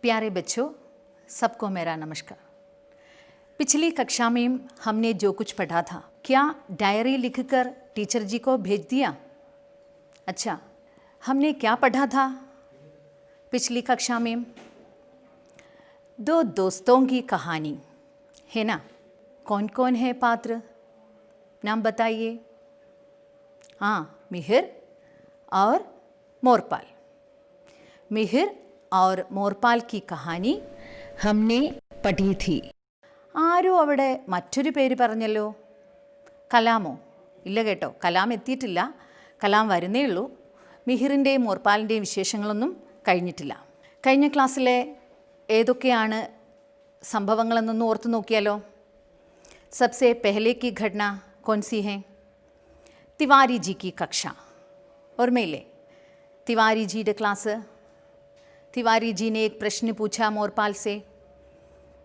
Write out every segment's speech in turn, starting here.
प्यारे बच्चों, सबको मेरा नमस्कार। पिछली कक्षा में हमने जो कुछ पढ़ा था, क्या डायरी लिखकर टीचर जी को भेज दिया? अच्छा, हमने क्या पढ़ा था पिछली कक्षा में? दो दोस्तों की कहानी है ना। कौन कौन है पात्र, नाम बताइए। हाँ, मिहिर और मोरपाल। मिहिर और മോർപാൽ की കഹാനി हमने പഠി थी. ആരോ അവിടെ മറ്റൊരു പേര് പറഞ്ഞല്ലോ, കലാമോ? ഇല്ല കേട്ടോ, കലാം എത്തിയിട്ടില്ല, കലാം വരുന്നേ ഉള്ളൂ. മിഹിറിൻ്റെയും മോർപാലിൻ്റെയും വിശേഷങ്ങളൊന്നും കഴിഞ്ഞിട്ടില്ല. കഴിഞ്ഞ ക്ലാസ്സിലെ ഏതൊക്കെയാണ് സംഭവങ്ങളെന്നൊന്ന് ഓർത്തു നോക്കിയാലോ. सबसे पहले की घटना कौन सी है? तिवारी जी की कक्षा. ഓർമ്മയില്ലേ तिवारी ജിയുടെ ക്ലാസ്? तिवारी जी ने एक प्रश्न पूछा मोरपाल से,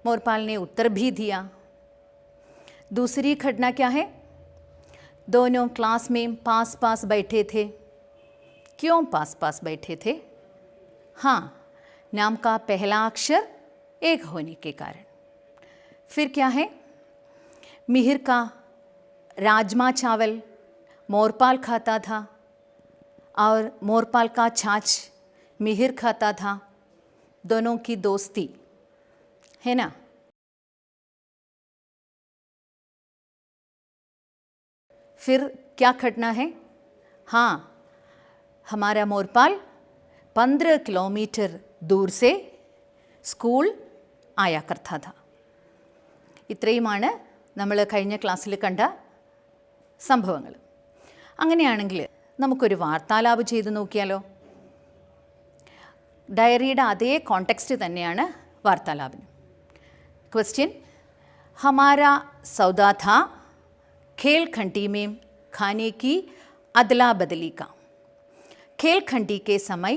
मोरपाल ने उत्तर भी दिया. दूसरी घटना क्या है? दोनों क्लास में पास पास बैठे थे. क्यों पास पास बैठे थे? हाँ, नाम का पहला अक्षर एक होने के कारण. फिर क्या है? मिहिर का राजमा चावल मोरपाल खाता था और मोरपाल का छाछ मिहिर खाता था. दोनों की दोस्ती है ना. फिर क्या घटना है? हाँ, हमारा मोरपाल 15 किलोमीटर दूर से स्कूल आया करता था. ഇത്രയുമാണ് നമ്മൾ കഴിഞ്ഞ ക്ലാസ്സിൽ കണ്ട സംഭവങ്ങൾ. അങ്ങനെയാണെങ്കിൽ നമുക്കൊരു വാർത്താലാപം ചെയ്ത് നോക്കിയാലോ. ഡയറിയുടെ അതേ കോണ്ടെക്സ്റ്റ് തന്നെയാണ് വാർത്താലാപിന്. ക്വസ്റ്റ്യൻ, हमारा सौदा था खेल खंडी में खाने की अदला बदली का. खेल खंडी के समय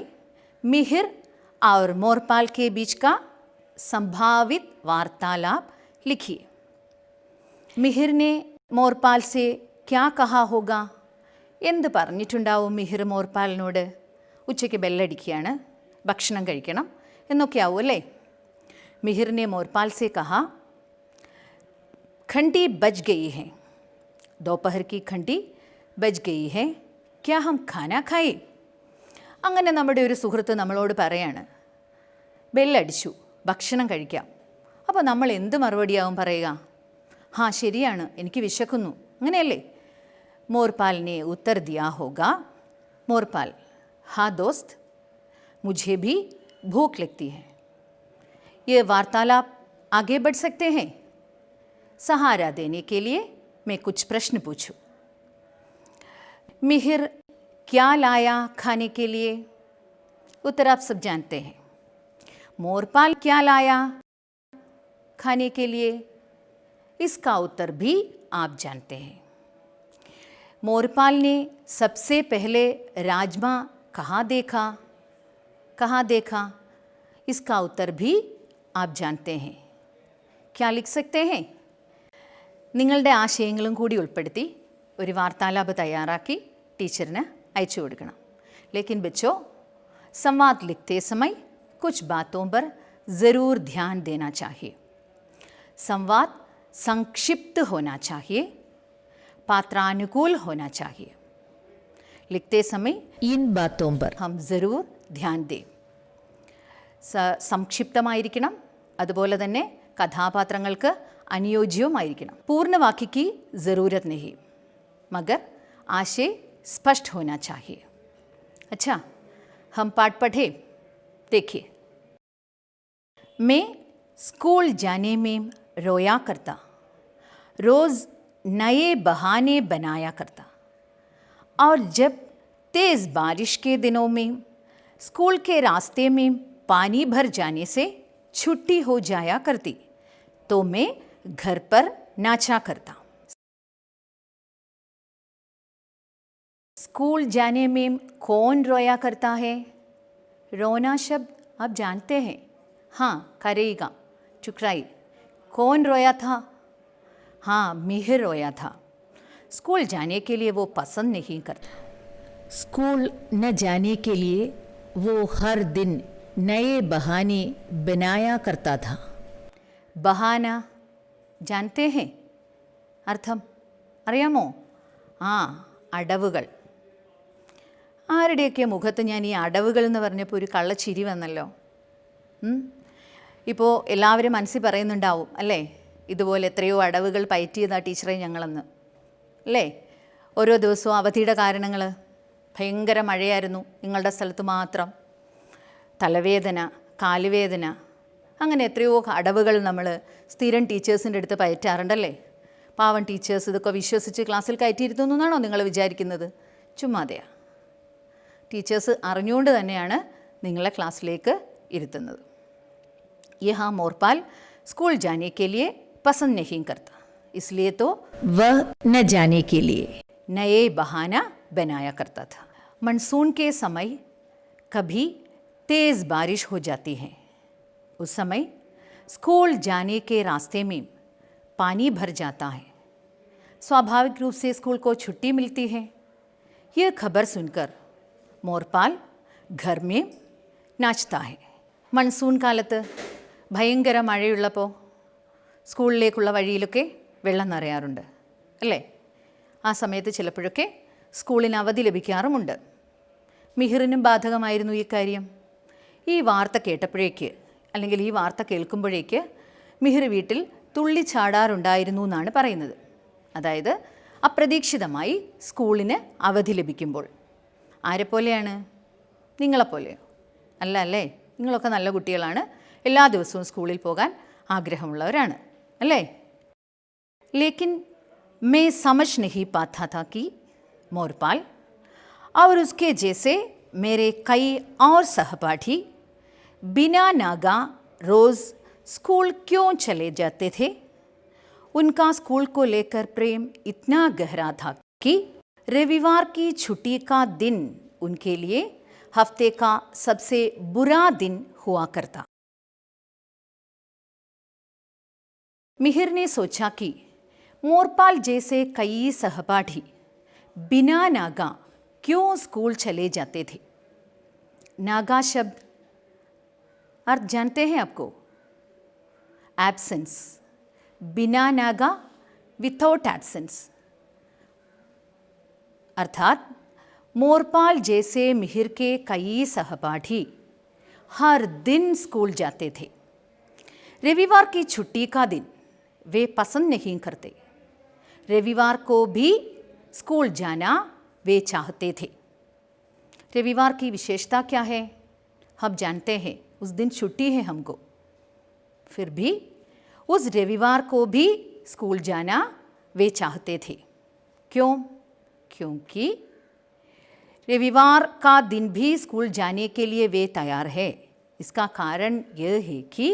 मिहिर और मोरपाल के बीच का संभावित वार्तालाप लिखिए. मिहिर ने मोरपाल से क्या कहा होगा? എന്ത് പറഞ്ഞിട്ടുണ്ടാവും മിഹിർ മോർപാലിനോട്? ഉച്ചയ്ക്ക് ബെല്ലടിക്കുകയാണ്, ഭക്ഷണം കഴിക്കണം എന്നൊക്കെ ആവും അല്ലേ. मिहिर ने मोरपाल से कहा, खंडी बज गई है. दोपहर की खंडी बज गई है, क्या हम खाना खाए? അങ്ങനെ നമ്മുടെ ഒരു സുഹൃത്ത് നമ്മളോട് പറയാണ്, ബെല്ലടിച്ചു, ഭക്ഷണം കഴിക്കാം. അപ്പോൾ നമ്മൾ എന്ത് മറുപടിയാവും പറയുക? ഹാ, ശരിയാണ്, എനിക്ക് വിശക്കുന്നു, അങ്ങനെയല്ലേ. मोरपाल ने उत्तर दिया होगा, मोरपाल, हाँ दोस्त, मुझे भी भूख लगती है. ये वार्तालाप आगे बढ़ सकते हैं. सहारा देने के लिए मैं कुछ प्रश्न पूछूं. मिहिर क्या लाया खाने के लिए? उत्तर आप सब जानते हैं. मोरपाल क्या लाया खाने के लिए? इसका उत्तर भी आप जानते हैं. मोरपाल ने सबसे पहले राजमा कहाँ देखा? कहाँ देखा? इसका उत्तर भी आप जानते हैं. क्या लिख सकते हैं? നിങ്ങളുടെ ആശയങ്ങളും കൂടി ഉൾപ്പെടുത്തി ഒരു വാർത്താലാപം തയ്യാറാക്കി ടീച്ചറിന് അയച്ചു കൊടുക്കണം. लेकिन बच्चों, संवाद लिखते समय कुछ बातों पर ज़रूर ध्यान देना चाहिए. संवाद संक्षिप्त होना चाहिए, पात्रानुकूल होना चाहिए. लिखते समय इन बातों पर हम ज़रूर ध्यान दें. സംക്ഷിപ്തമായിരിക്കണം, അതുപോലെ തന്നെ കഥാപാത്രങ്ങൾക്ക് അനുയോജ്യവുമായിരിക്കണം. പൂർണ്ണവാക്യ की ज़रूरत नहीं, मगर आशय स्पष्ट होना चाहिए। अच्छा, हम पाठ पढ़े। देखिए, मैं स्कूल जाने में रोया करता, रोज़ नए बहाने बनाया करता, और जब तेज़ बारिश के दिनों में स्कूल के रास्ते में पानी भर जाने से छुट्टी हो जाया करती तो मैं घर पर नाचा करता। स्कूल जाने में कौन रोया करता है? रोना शब्द आप जानते हैं। हाँ, करेगा, चुकराई। कौन रोया था? हाँ, मिहिर रोया था। स्कूल जाने के लिए वो पसंद नहीं करता। स्कूल न जाने के लिए वो हर दिन नए बहाने बनाया करता था। ബഹാന ജാനത്തെ ഹേ അർത്ഥം അറിയാമോ? ആ, അടവുകൾ. ആരുടെയൊക്കെ മുഖത്ത് ഞാൻ ഈ അടവുകൾ എന്ന് പറഞ്ഞപ്പോൾ ഒരു കള്ളച്ചിരി വന്നല്ലോ. ഇപ്പോൾ എല്ലാവരും മനസ്സിൽ പറയുന്നുണ്ടാവും അല്ലേ, ഇതുപോലെ എത്രയോ അടവുകൾ പയറ്റിയതാ ടീച്ചറെ ഞങ്ങളെന്ന് അല്ലേ. ഓരോ ദിവസവും അവധിയുടെ കാരണങ്ങൾ, ഭയങ്കര മഴയായിരുന്നു നിങ്ങളുടെ സ്ഥലത്ത് മാത്രം, തലവേദന, കാലുവേദന, അങ്ങനെ എത്രയോ അടവുകൾ നമ്മൾ സ്ഥിരം ടീച്ചേഴ്സിൻ്റെ അടുത്ത് പയറ്റാറുണ്ടല്ലേ. പാവം ടീച്ചേഴ്സ് ഇതൊക്കെ വിശ്വസിച്ച് ക്ലാസ്സിൽ കയറ്റിയിരുത്തുന്നു എന്നാണോ നിങ്ങൾ വിചാരിക്കുന്നത്? ചുമ്മാതെയാ. ടീച്ചേഴ്സ് അറിഞ്ഞുകൊണ്ട് തന്നെയാണ് നിങ്ങളെ ക്ലാസ്സിലേക്ക് ഇരുത്തുന്നത്. യഹാ മോർപാൽ स्कूल जाने के लिए पसंद नहीं करता, इसलिए तो वह न जाने के लिए नए बहाना बनाया करता था. मानसून के समय कभी तेज़ बारिश हो जाती है. उस समय स्कूल जाने के रास्ते में पानी भर जाता है. स्वाभाविक रूप से स्कूल को छुट्टी मिलती है. यह खबर सुनकर मोरपाल घर में नाचता है. മൺസൂൺ കാലത്ത് ഭയങ്കര മഴയുള്ളപ്പോൾ സ്കൂളിലേക്കുള്ള വഴിയിലൊക്കെ വെള്ളം നിറയാറുണ്ട് അല്ലേ. ആ സമയത്ത് ചിലപ്പോഴൊക്കെ സ്കൂളിന് അവധി ലഭിക്കാറുമുണ്ട്. മിഹിറിനും ബാധകമായിരുന്നു ഈ കാര്യം. ഈ വാർത്ത കേട്ടപ്പോഴേക്ക്, അല്ലെങ്കിൽ ഈ വാർത്ത കേൾക്കുമ്പോഴേക്ക് മിഹിർ വീട്ടിൽ തുള്ളിച്ചാടാറുണ്ടായിരുന്നു എന്നാണ് പറയുന്നത്. അതായത് അപ്രതീക്ഷിതമായി സ്കൂളിന് അവധി ലഭിക്കുമ്പോൾ. ആരെപ്പോലെയാണ്? നിങ്ങളെപ്പോലെയോ? അല്ല അല്ലേ, നിങ്ങളൊക്കെ നല്ല കുട്ടികളാണ്, എല്ലാ ദിവസവും സ്കൂളിൽ പോകാൻ ആഗ്രഹമുള്ളവരാണ് അല്ലേ. ലേക്കിൻ मैं समझ नहीं पाता था कि मोरपाल और उसके जैसे मेरे कई और सहपाठी बिना नागा रोज़ स्कूल क्यों चले जाते थे. उनका स्कूल को लेकर प्रेम इतना गहरा था कि रविवार की छुट्टी का दिन उनके लिए हफ्ते का सबसे बुरा दिन हुआ करता. मिहिर ने सोचा कि मोरपाल जैसे कई सहपाठी बिना नागा क्यों स्कूल चले जाते थे. नागा शब्द अर्थ जानते हैं आपको? एब्सेंस. बिना नागा, विथआउट एब्सेंस. अर्थात मोरपाल जैसे मिहिर के कई सहपाठी हर दिन स्कूल जाते थे. रविवार की छुट्टी का दिन वे पसंद नहीं करते. रविवार को भी स्कूल जाना वे चाहते थे. रविवार की विशेषता क्या है? हम जानते हैं उस दिन छुट्टी है हमको, फिर भी उस रविवार को भी स्कूल जाना वे चाहते थे. क्यों? क्योंकि रविवार का दिन भी स्कूल जाने के लिए वे तैयार है. इसका कारण यह है कि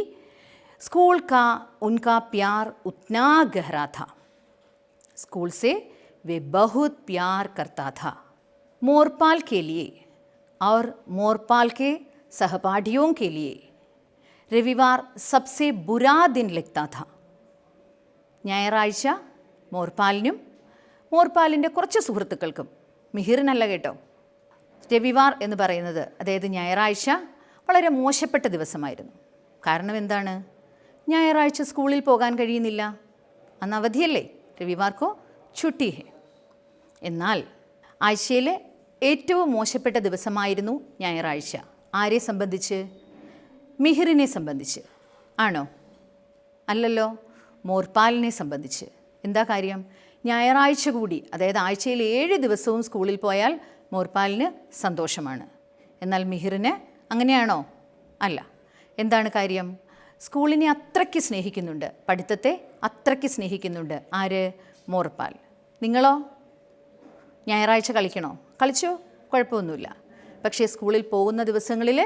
स्कूल का उनका प्यार उतना गहरा था. स्कूल से वे बहुत प्यार करता था. मोरपाल के लिए और मोरपाल के सहपाठियों के लिए रविवार सबसे बुरा दिन लगता था. ഞായറാഴ്ച മോർപാലിനും മോർപാലിൻ്റെ കുറച്ച് സുഹൃത്തുക്കൾക്കും, മിഹിറിനല്ല കേട്ടോ, രവിവാർ എന്ന് പറയുന്നത്, അതായത് ഞായറാഴ്ച വളരെ മോശപ്പെട്ട ദിവസമായിരുന്നു. കാരണം എന്താണ്? ഞായറാഴ്ച സ്കൂളിൽ പോകാൻ കഴിയുന്നില്ല, അന്ന് അവധിയല്ലേ, രവിവാർക്കോ ഛുട്ടി ഹെ. എന്നാൽ ആഴ്ചയിലെ ഏറ്റവും മോശപ്പെട്ട ദിവസമായിരുന്നു ഞായറാഴ്ച. ആരെ സംബന്ധിച്ച്? മിഹിറിനെ സംബന്ധിച്ച്. ആണോ? അല്ലല്ലോ, മോർപാലിനെ സംബന്ധിച്ച്. എന്താ കാര്യം? ഞായറാഴ്ച കൂടി, അതായത് ആഴ്ചയിൽ 7 ദിവസവും സ്കൂളിൽ പോയാൽ മോർപാലിന് സന്തോഷമാണ്. എന്നാൽ മിഹിറിന് അങ്ങനെയാണോ? അല്ല. എന്താണ് കാര്യം? സ്കൂളിനെ അത്രയ്ക്ക് സ്നേഹിക്കുന്നുണ്ട്, പഠിത്തത്തെ അത്രയ്ക്ക് സ്നേഹിക്കുന്നുണ്ട്. ആര്? മോർപാൽ. നിങ്ങളോ? ഞായറാഴ്ച കളിക്കണോ? കളിച്ചോ, കുഴപ്പമൊന്നുമില്ല. പക്ഷേ സ്കൂളിൽ പോകുന്ന ദിവസങ്ങളിൽ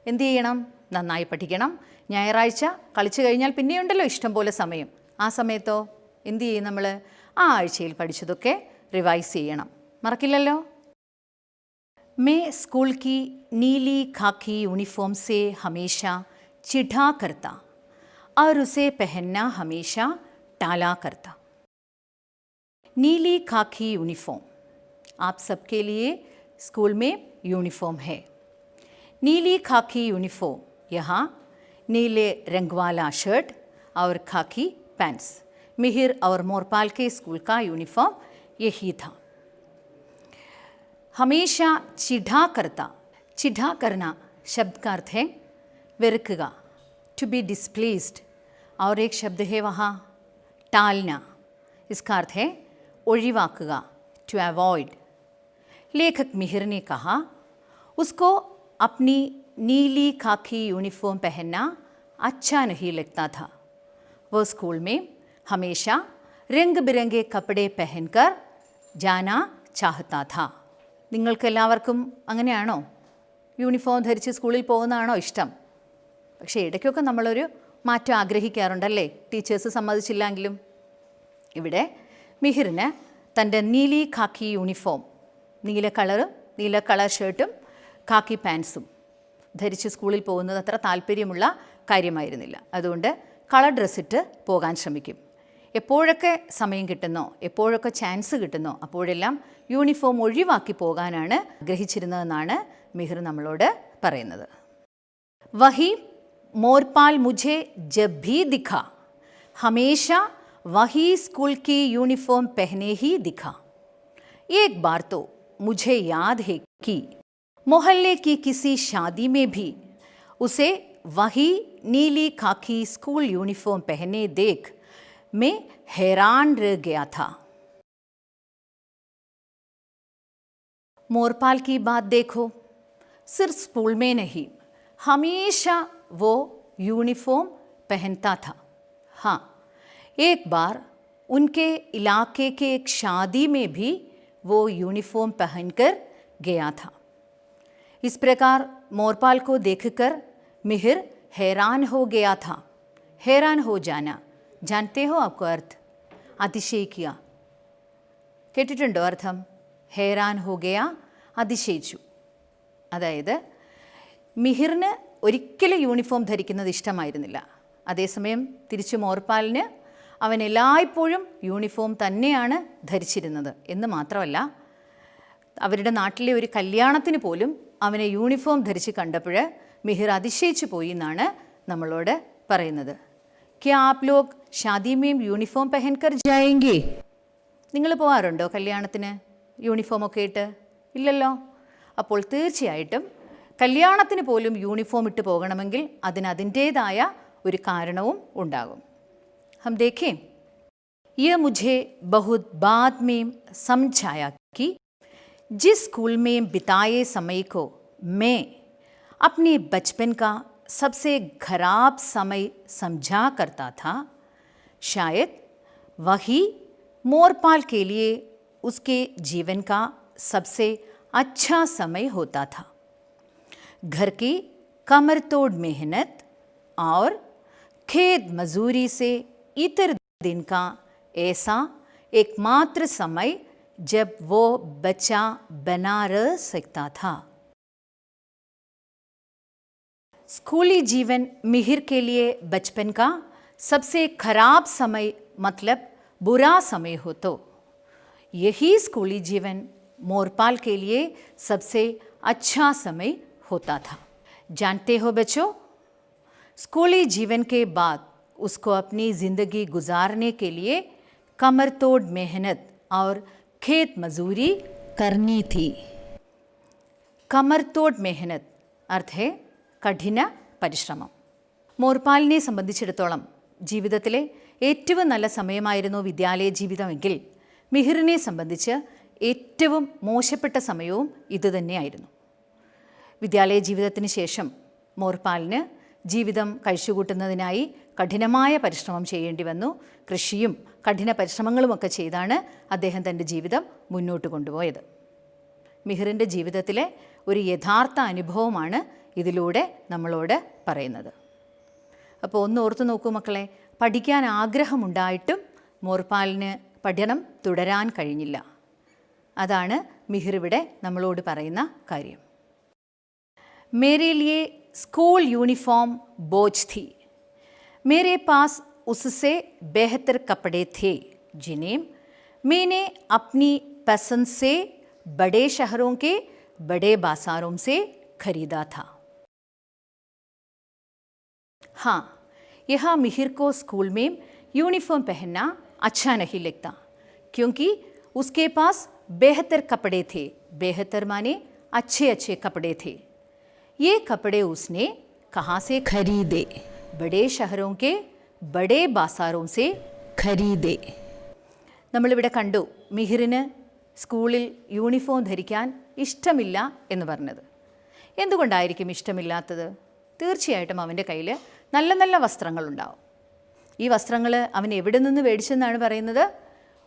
എന്ത് ചെയ്യണം? നന്നായി പഠിക്കണം. ഞായറാഴ്ച കളിച്ചു കഴിഞ്ഞാൽ പിന്നെയുണ്ടല്ലോ ഇഷ്ടം പോലെ സമയം. ആ സമയത്തോ എന്ത് ചെയ്യും നമ്മൾ? ആ ആഴ്ചയിൽ പഠിച്ചതൊക്കെ റിവൈസ് ചെയ്യണം, മറക്കില്ലല്ലോ. मैं स्कूल की नीली खाकी यूनिफॉर्म से हमेशा चिढ़ा करता और उसे पहनना हमेशा टाला करता. नीली खाकी यूनिफॉर्म, आप सबके लिए स्कूल में यूनिफॉर्म है. नीली खाकी यूनिफॉर्म, यहाँ नीले रंग वाला शर्ट और खाकी पैंट्स. मिहिर और मोरपाल के स्कूल का यूनिफॉर्म यही था. हमेशा चिढ़ा करता. चिढ़ा करना शब्द का अर्थ है വെറുക്കുക, टू बी डिस्प्लेस्ड. और एक शब्द है वहाँ टालना, इसका अर्थ है ഒഴിവാക്കുക, टू अवॉइड. लेखक मिहिर ने कहा उसको अपनी नीली खाकी यूनिफॉर्म पहनना अच्छा नहीं लगता था. वो स्कूल में हमेशा रंग बिरंगे कपड़े पहनकर जाना चाहता था. നിങ്ങൾക്കെല്ലാവർക്കും അങ്ങനെയാണോ? യൂണിഫോം ധരിച്ച് സ്കൂളിൽ പോകുന്നതാണോ ഇഷ്ടം? പക്ഷേ ഇടയ്ക്കൊക്കെ നമ്മളൊരു മാറ്റം ആഗ്രഹിക്കാറുണ്ടല്ലേ, ടീച്ചേഴ്സ് സമ്മതിച്ചില്ലെങ്കിലും. ഇവിടെ മിഹിറിന് തൻ്റെ നീലി ഖാക്കി യൂണിഫോം, നീല കളർ ഷർട്ടും ഖാക്കി പാൻസും ധരിച്ച് സ്കൂളിൽ പോകുന്നത് അത്ര താല്പര്യമുള്ള കാര്യമായിരുന്നില്ല. അതുകൊണ്ട് കളർ ഡ്രസ്സിട്ട് പോകാൻ ശ്രമിക്കും. എപ്പോഴൊക്കെ സമയം കിട്ടുന്നോ, എപ്പോഴൊക്കെ ചാൻസ് കിട്ടുന്നോ അപ്പോഴെല്ലാം യൂണിഫോം ഒഴിവാക്കി പോകാനാണ് ആഗ്രഹിച്ചിരുന്നതെന്നാണ് മിഹിർ നമ്മളോട് പറയുന്നത്. വഹി മോർപാൽ മുझे जब भी दिखा हमेशा वही स्कूल की यूनिफॉर्म पहने ही दिखा. एक बार तो मुझे याद है कि मोहल्ले की किसी शादी में भी उसे वही नीली खाकी स्कूल यूनिफॉर्म पहने देख मैं हैरान रह गया था. मोरपाल की बात देखो, सिर्फ स्कूल में नहीं, हमेशा वो यूनिफॉर्म पहनता था. हाँ, एक बार उनके इलाके के एक शादी में भी वो यूनिफॉर्म पहनकर गया था. इस प्रकार मोरपाल को देखकर मिहिर हैरान हो गया था. हैरान हो जाना, जानते हो आपको अर्थ? അതിശയിക്കുക. കേട്ടിട്ടുണ്ടോ അർത്ഥം? ഹേറാൻ ഹോ ഗയ, അതിശയിച്ചു. അതായത് മിഹിറിന് ഒരിക്കലും യൂണിഫോം ധരിക്കുന്നത് ഇഷ്ടമായിരുന്നില്ല. അതേസമയം തിരിച്ചു മോർപാലിന് അവൻ എല്ലായ്പ്പോഴും യൂണിഫോം തന്നെയാണ് ധരിച്ചിരുന്നത്. എന്ന് മാത്രമല്ല, അവരുടെ നാട്ടിലെ ഒരു കല്യാണത്തിന് പോലും അവനെ യൂണിഫോം ധരിച്ച് കണ്ടപ്പോൾ മിഹിർ അതിശയിച്ചു പോയി എന്നാണ് നമ്മളോട് പറയുന്നത്. क्या आप लोग शादी में യൂണിഫോം पहनकर जाएंगे? നിങ്ങൾ പോകാറുണ്ടോ കല്യാണത്തിന് യൂണിഫോമൊക്കെ ഇട്ട്? ഇല്ലല്ലോ. അപ്പോൾ തീർച്ചയായിട്ടും കല്യാണത്തിന് പോലും യൂണിഫോം ഇട്ട് പോകണമെങ്കിൽ അതിൻ്റേതായ ഒരു കാരണവും ഉണ്ടാകും. हम देखें, ये मुझे बहुत बाद में समझ आया कि जिस स्कूल में बिताए समय को मैं अपने बचपन का सबसे खराब समय समझा करता था, शायद वही मोरपाल के लिए उसके जीवन का सबसे अच्छा समय होता था. घर की कमर तोड़ मेहनत और खेत मजूरी से इतर दिन का ऐसा एकमात्र समय जब वो बच्चा बना रह सकता था. स्कूली जीवन मिहिर के लिए बचपन का सबसे खराब समय मतलब बुरा समय हो तो यही स्कूली जीवन मोरपाल के लिए सबसे अच्छा समय होता था. जानते हो बच्चों, स्कूली जीवन के बाद उसको अपनी ज़िंदगी गुजारने के लिए कमर तोड़ मेहनत और खेत मजूरी करनी थी. कमर तोड़ मेहनत अर्थ है കഠിന പരിശ്രമം. മോർപാലിനെ സംബന്ധിച്ചിടത്തോളം ജീവിതത്തിലെ ഏറ്റവും നല്ല സമയമായിരുന്നു വിദ്യാലയ ജീവിതമെങ്കിൽ മിഹിറിനെ സംബന്ധിച്ച് ഏറ്റവും മോശപ്പെട്ട സമയവും ഇതുതന്നെയായിരുന്നു. വിദ്യാലയ ജീവിതത്തിന് ശേഷം മോർപാലിന് ജീവിതം കഴിച്ചുകൂട്ടുന്നതിനായി കഠിനമായ പരിശ്രമം ചെയ്യേണ്ടി വന്നു. കൃഷിയും കഠിന പരിശ്രമങ്ങളുമൊക്കെ ചെയ്താണ് അദ്ദേഹം തൻ്റെ ജീവിതം മുന്നോട്ട് കൊണ്ടുപോയത്. മിഹിറിൻ്റെ ജീവിതത്തിലെ ഒരു യഥാർത്ഥ അനുഭവമാണ് ഇതിലൂടെ നമ്മളോട് പറയുന്നത്. അപ്പോൾ ഒന്ന് ഓർത്തു നോക്കൂ മക്കളെ, പഠിക്കാൻ ആഗ്രഹമുണ്ടായിട്ടും മോർപാലിന് പഠനം തുടരാൻ കഴിഞ്ഞില്ല. അതാണ് മിഹിർ ഇവിടെ നമ്മളോട് പറയുന്ന കാര്യം. मेरे लिए स्कूल यूनिफॉर्म बोझ थी. मेरे पास उससे बेहतर कपड़े थे जिन्हें मैंने अपनी पसंद से बड़े शहरों के बड़े बाज़ारों से खरीदा था. हाँ, यह मिहिर को स्कूल में यूनिफॉर्म पहनना अच्छा नहीं लगता क्योंकि उसके पास बेहतर कपड़े थे. बेहतर माने अच्छे अच्छे कपड़े थे. ये कपड़े उसने कहाँ से खरीदे? बड़े शहरों के बड़े बाज़ारों से खरीदे. നമ്മളിവിടെ കണ്ടു മിഹിറിന് സ്കൂളിൽ യൂണിഫോം ധരിക്കാൻ ഇഷ്ടമില്ല എന്ന് പറഞ്ഞത്. എന്തുകൊണ്ടായിരിക്കും ഇഷ്ടമില്ലാത്തത്? തീർച്ചയായിട്ടും അവൻ്റെ കയ്യിൽ നല്ല നല്ല വസ്ത്രങ്ങളുണ്ടാവും. ഈ വസ്ത്രങ്ങൾ അവൻ എവിടെ നിന്ന് മേടിച്ചെന്നാണ് പറയുന്നത്?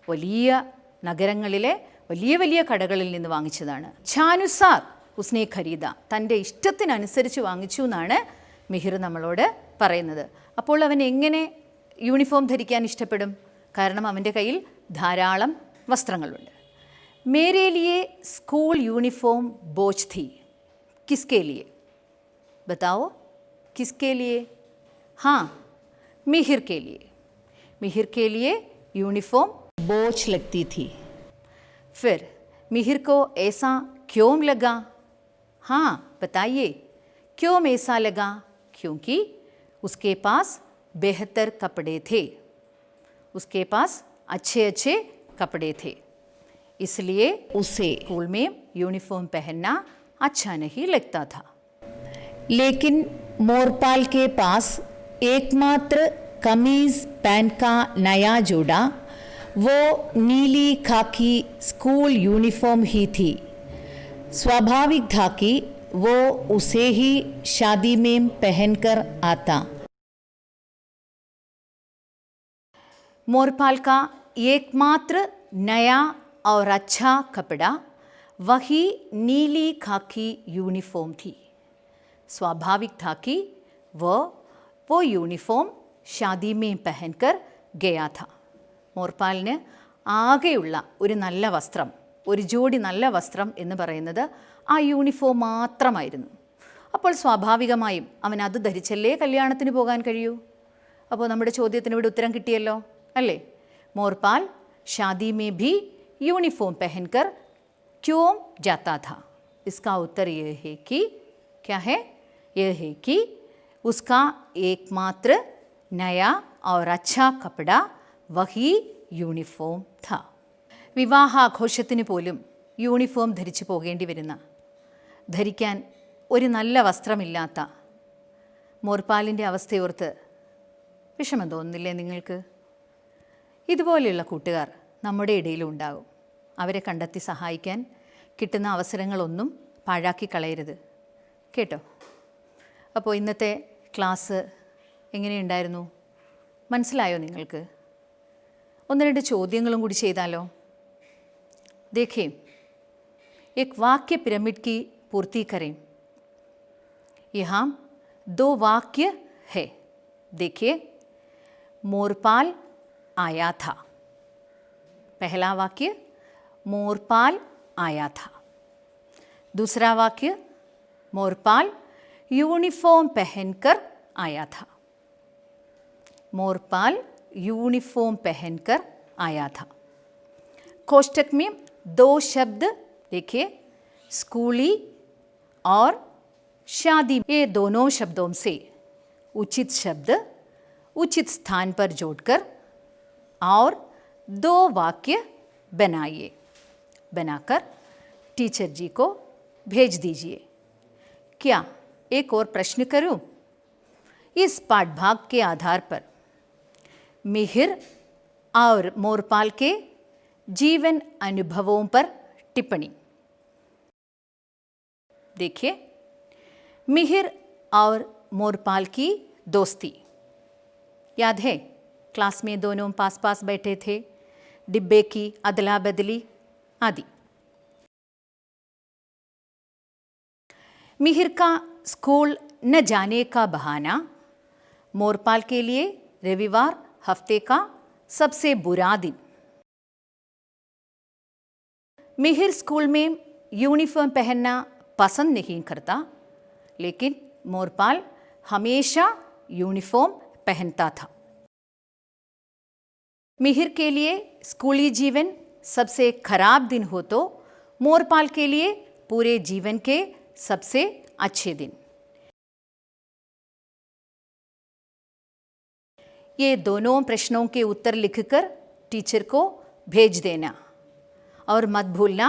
വലിയ നഗരങ്ങളിലെ വലിയ വലിയ കടകളിൽ നിന്ന് വാങ്ങിച്ചതാണ്. ഛാനുസാർ ഉസ്നെ ഖരീദ, തൻ്റെ ഇഷ്ടത്തിനനുസരിച്ച് വാങ്ങിച്ചു എന്നാണ് മിഹിർ നമ്മളോട് പറയുന്നത്. അപ്പോൾ അവൻ എങ്ങനെ യൂണിഫോം ധരിക്കാൻ ഇഷ്ടപ്പെടും? കാരണം അവൻ്റെ കയ്യിൽ ധാരാളം വസ്ത്രങ്ങളുണ്ട്. മേരെ ലിയെ സ്കൂൾ യൂണിഫോം ബോझ थी. किसके लिए बताओ? किसके लिए? हाँ, मिहिर के लिए. मिहिर के लिए यूनिफॉर्म बोझ लगती थी. फिर मिहिर को ऐसा क्यों लगा? हाँ बताइए, क्यों ऐसा लगा? क्योंकि उसके पास बेहतर कपड़े थे. उसके पास अच्छे अच्छे कपड़े थे, इसलिए उसे स्कूल में यूनिफॉर्म पहनना अच्छा नहीं लगता था. लेकिन मोरपाल के पास एकमात्र कमीज़ पैंट का नया जोड़ा वो नीली खाकी स्कूल यूनिफॉर्म ही थी. स्वाभाविक था कि वो उसे ही शादी में पहनकर आता. मोरपाल का एकमात्र नया और अच्छा कपड़ा वही नीली खाकी यूनिफॉर्म थी. स्वाभाविक था कि वो യൂണിഫോം ഷാദി में पहनकर गया था. മോർപാലിന് ആകെയുള്ള ഒരു നല്ല വസ്ത്രം, ഒരു ജോഡി നല്ല വസ്ത്രം എന്ന് പറയുന്നത് ആ യൂണിഫോം മാത്രമായിരുന്നു. അപ്പോൾ സ്വാഭാവികമായും അവൻ അത് ധരിച്ചല്ലേ കല്യാണത്തിന് പോകാൻ കഴിയൂ. അപ്പോൾ നമ്മുടെ ചോദ്യത്തിന് ഇവിടെ ഉത്തരം കിട്ടിയല്ലോ അല്ലേ? മോർപാൽ ഷാദി में भी यूनिफॉर्म पहनकर क्यों जाता था? इसका उत्तर यह है कि क्या है? यह है कि उसका एकमात्र नया और अच्छा कपड़ा वही യൂണിഫോം था. വിവാഹാഘോഷത്തിന് പോലും യൂണിഫോം ധരിച്ചു പോകേണ്ടി വരുന്ന, ധരിക്കാൻ ഒരു നല്ല വസ്ത്രമില്ലാത്ത മോർപാലിൻ്റെ അവസ്ഥയോർത്ത് വിഷമം തോന്നുന്നില്ലേ നിങ്ങൾക്ക്? ഇതുപോലെയുള്ള കൂട്ടുകാർ നമ്മുടെ ഇടയിലും ഉണ്ടാകും. അവരെ കണ്ടെത്തി സഹായിക്കാൻ കിട്ടുന്ന അവസരങ്ങളൊന്നും പാഴാക്കി കളയരുത് കേട്ടോ. അപ്പോൾ ഇന്നത്തെ ക്ലാസ് എങ്ങനെയുണ്ടായിരുന്നു? മനസ്സിലായോ നിങ്ങൾക്ക്? ഒന്ന് രണ്ട് ചോദ്യങ്ങളും കൂടി ചെയ്താലോ? देखिए, एक वाक्य पिरामिड की पूर्ति करें. यहाँ 2 वाक्य है. देखिए, मोरपाल आया था. पहला वाक्य मोरपाल आया था. दूसरा वाक्य मोरपाल यूनिफॉर्म पहनकर आया था. मोरपाल यूनिफॉर्म पहनकर आया था. कोष्टक में 2 शब्द देखिए, स्कूली और शादी. ये दोनों शब्दों से उचित शब्द उचित स्थान पर जोड़कर और 2 वाक्य बनाइए. बनाकर टीचर जी को भेज दीजिए. क्या एक और प्रश्न करूं? इस पाठभाग के आधार पर मिहिर और मोरपाल के जीवन अनुभवों पर टिप्पणी। देखिए, मिहिर और मोरपाल की दोस्ती। याद है, क्लास में दोनों पास पास बैठे थे, डिब्बे की अदला बदली आदि। मिहिर का स्कूल न जाने का बहाना मोरपाल के लिए रविवार हफ्ते का सबसे बुरा दिन। मिहिर स्कूल में यूनिफॉर्म पहनना पसंद नहीं करता, लेकिन मोरपाल हमेशा यूनिफॉर्म पहनता था। मिहिर के लिए स्कूली जीवन सबसे खराब दिन हो तो मोरपाल के लिए पूरे जीवन के सबसे अच्छे दिन। ये दोनों प्रश्नों के उत्तर लिखकर टीचर को भेज देना और मत भूलना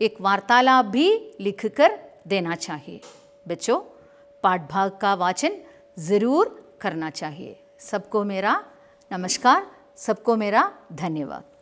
एक वार्तालाप भी लिखकर देना चाहिए। बच्चों, पाठभाग का वाचन ज़रूर करना चाहिए। सबको मेरा नमस्कार, सबको मेरा धन्यवाद।